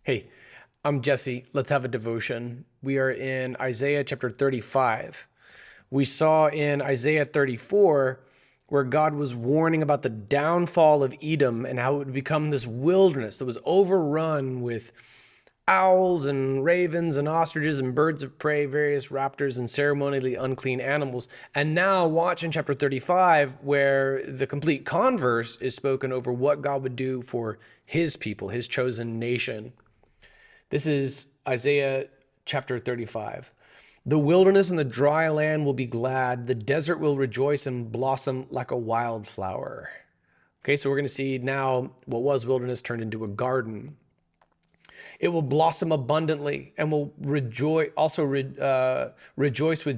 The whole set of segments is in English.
Hey, I'm Jesse. Let's have a devotion. We are in Isaiah chapter 35. We saw in Isaiah 34 where God was warning about the downfall of Edom and how it would become this wilderness that was overrun with owls and ravens and ostriches and birds of prey, various raptors and ceremonially unclean animals. And now watch in chapter 35 where the complete converse is spoken over what God would do for his people, his chosen nation. This is Isaiah chapter 35. The wilderness and the dry land will be glad. The desert will rejoice and blossom like a wildflower. Okay, so we're going to see now what was wilderness turned into a garden. It will blossom abundantly and will rejoice with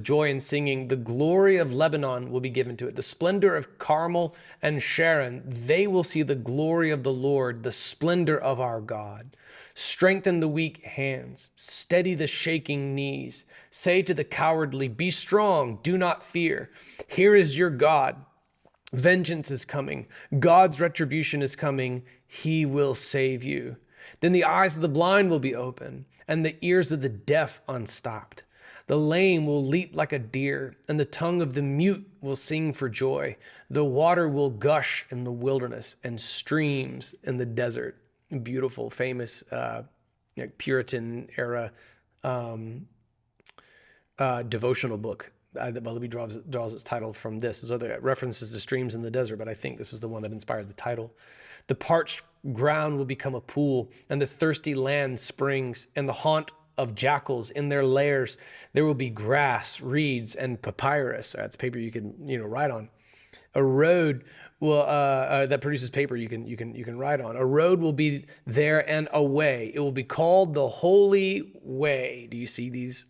joy and singing. The glory of Lebanon will be given to it. The splendor of Carmel and Sharon, they will see the glory of the Lord, the splendor of our God. Strengthen the weak hands, steady the shaking knees. Say to the cowardly, be strong, do not fear. Here is your God. Vengeance is coming. God's retribution is coming. He will save you. Then the eyes of the blind will be open, and the ears of the deaf unstopped. The lame will leap like a deer, and the tongue of the mute will sing for joy. The water will gush in the wilderness and streams in the desert. Beautiful, famous Puritan era devotional book that Bellamy draws its title from this. There's other references to streams in the desert, but I think this is the one that inspired the title. The parched ground will become a pool, and the thirsty land springs, and the haunt of jackals in their lairs. There will be grass, reeds, and papyrus. That's paper you can write on. A road will that produces paper you can write on. A road will be there and a way. It will be called the Holy Way. Do you see these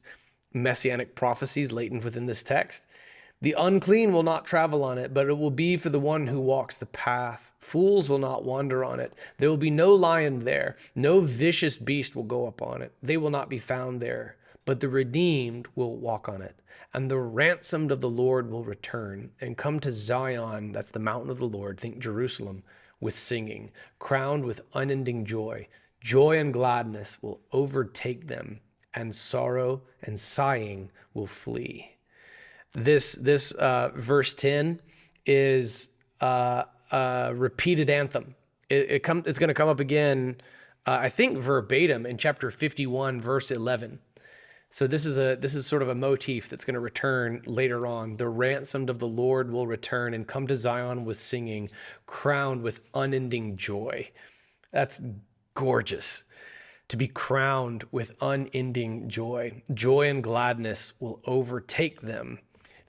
messianic prophecies latent within this text? The unclean will not travel on it, but it will be for the one who walks the path. Fools will not wander on it. There will be no lion there. No vicious beast will go up on it. They will not be found there, but the redeemed will walk on it. And the ransomed of the Lord will return and come to Zion, that's the mountain of the Lord, think Jerusalem, with singing, crowned with unending joy. Joy and gladness will overtake them, and sorrow and sighing will flee. This verse 10 is a repeated anthem. It's going to come up again, I think verbatim in chapter 51, verse 11. So this is sort of a motif that's going to return later on. The ransomed of the Lord will return and come to Zion with singing, crowned with unending joy. That's gorgeous. To be crowned with unending joy. Joy and gladness will overtake them.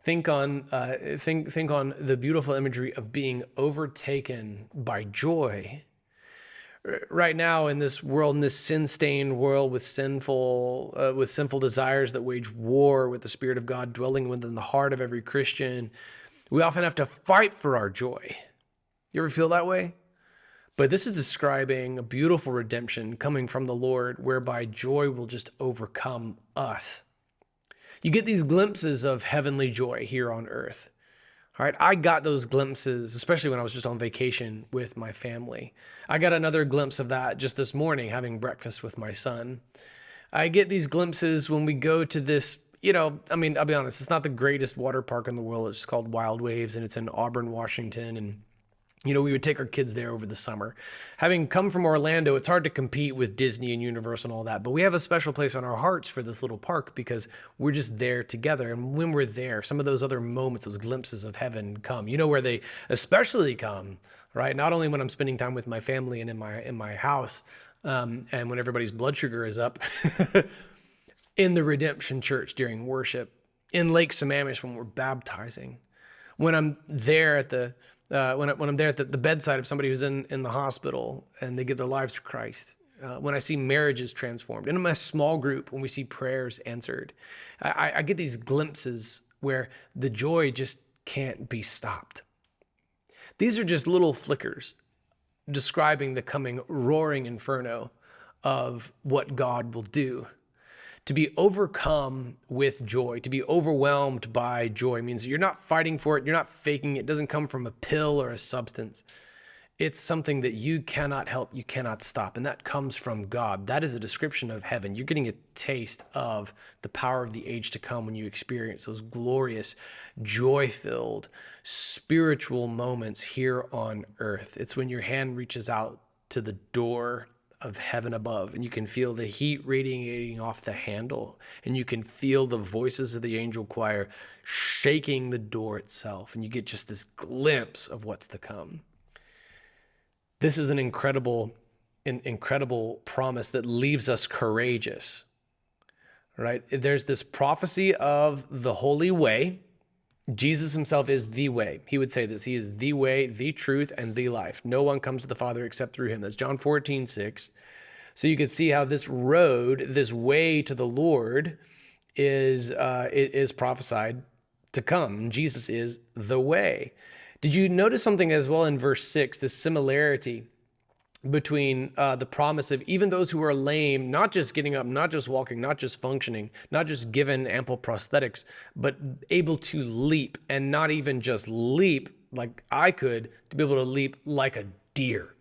Think on the beautiful imagery of being overtaken by joy. Right now in this world, in this sin-stained world with sinful desires that wage war with the Spirit of God dwelling within the heart of every Christian, we often have to fight for our joy. You ever feel that way? But this is describing a beautiful redemption coming from the Lord, whereby joy will just overcome us. You get these glimpses of heavenly joy here on earth. All right, I got those glimpses, especially when I was just on vacation with my family. I got another glimpse of that just this morning, having breakfast with my son. I get these glimpses when we go to this, I'll be honest, it's not the greatest water park in the world. It's called Wild Waves, and it's in Auburn, Washington, and we would take our kids there over the summer. Having come from Orlando, it's hard to compete with Disney and Universal and all that, but we have a special place on our hearts for this little park because we're just there together. And when we're there, some of those other moments, those glimpses of heaven come. Where they especially come, right? Not only when I'm spending time with my family and in my house, and when everybody's blood sugar is up, in the Redemption Church during worship, in Lake Sammamish when we're baptizing, when I'm there at the when I'm there at the bedside of somebody who's in the hospital and they give their lives to Christ, when I see marriages transformed, and in my small group, when we see prayers answered, I get these glimpses where the joy just can't be stopped. These are just little flickers describing the coming roaring inferno of what God will do. To be overcome with joy, to be overwhelmed by joy means that you're not fighting for it, you're not faking it. It doesn't come from a pill or a substance. It's something that you cannot help, you cannot stop. And that comes from God. That is a description of heaven. You're getting a taste of the power of the age to come when you experience those glorious, joy-filled, spiritual moments here on earth. It's when your hand reaches out to the door of heaven above, and you can feel the heat radiating off the handle, and you can feel the voices of the angel choir shaking the door itself, and you get just this glimpse of what's to come. This is an incredible promise that leaves us courageous, right? There's this prophecy of the holy way. Jesus himself is the way. He would say this. He is the way, the truth, and the life. No one comes to the Father except through him. That's John 14:6. So you can see how this road, this way to the Lord is prophesied to come. Jesus is the way. Did you notice something as well in verse 6, this similarity between the promise of even those who are lame, not just getting up, not just walking, not just functioning, not just given ample prosthetics, but able to leap, and not even just leap like I could, to be able to leap like a deer.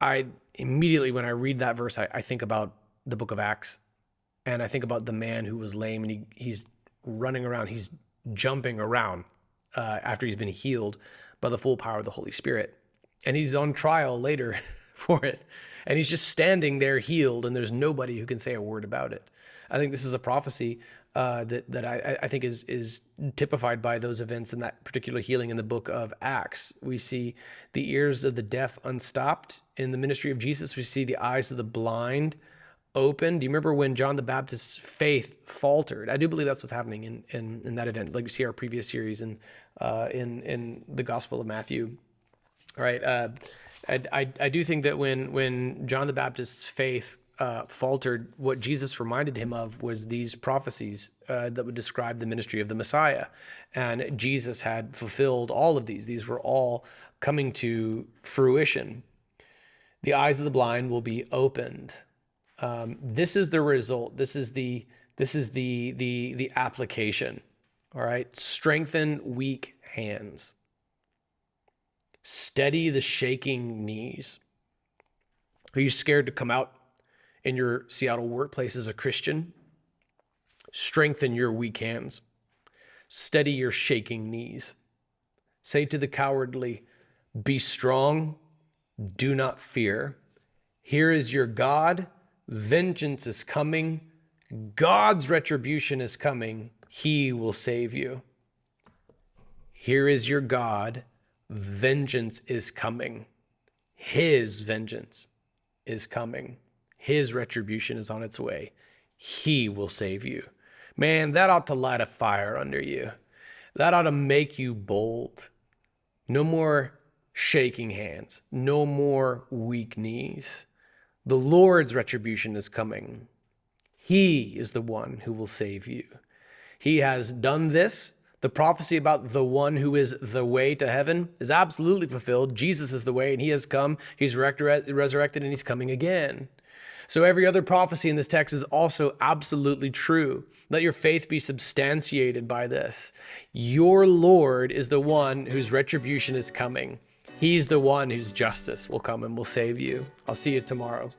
I immediately, when I read that verse, I think about the book of Acts, and I think about the man who was lame, and he's running around, he's jumping around after he's been healed by the full power of the Holy Spirit. And he's on trial later for it. And he's just standing there healed, and there's nobody who can say a word about it. I think this is a prophecy that I think is typified by those events and that particular healing in the book of Acts. We see the ears of the deaf unstopped in the ministry of Jesus. We see the eyes of the blind open. Do you remember when John the Baptist's faith faltered? I do believe that's what's happening in that event. Like we see our previous series in the Gospel of Matthew. All right. I do think that when John the Baptist's faith faltered, what Jesus reminded him of was these prophecies that would describe the ministry of the Messiah. And Jesus had fulfilled all of these. These were all coming to fruition. The eyes of the blind will be opened. This is the result. This is the application. All right. Strengthen weak hands. Steady the shaking knees. Are you scared to come out in your Seattle workplace as a Christian? Strengthen your weak hands. Steady your shaking knees. Say to the cowardly, be strong, do not fear. Here is your God. Vengeance is coming. God's retribution is coming. He will save you. Here is your God. Vengeance is coming. His vengeance is coming. His retribution is on its way. He will save you. Man, that ought to light a fire under you. That ought to make you bold. No more shaking hands. No more weak knees. The Lord's retribution is coming. He is the one who will save you. He has done this. The prophecy about the one who is the way to heaven is absolutely fulfilled. Jesus is the way, and he has come. He's resurrected, and he's coming again. So every other prophecy in this text is also absolutely true. Let your faith be substantiated by this. Your Lord is the one whose retribution is coming. He's the one whose justice will come and will save you. I'll see you tomorrow.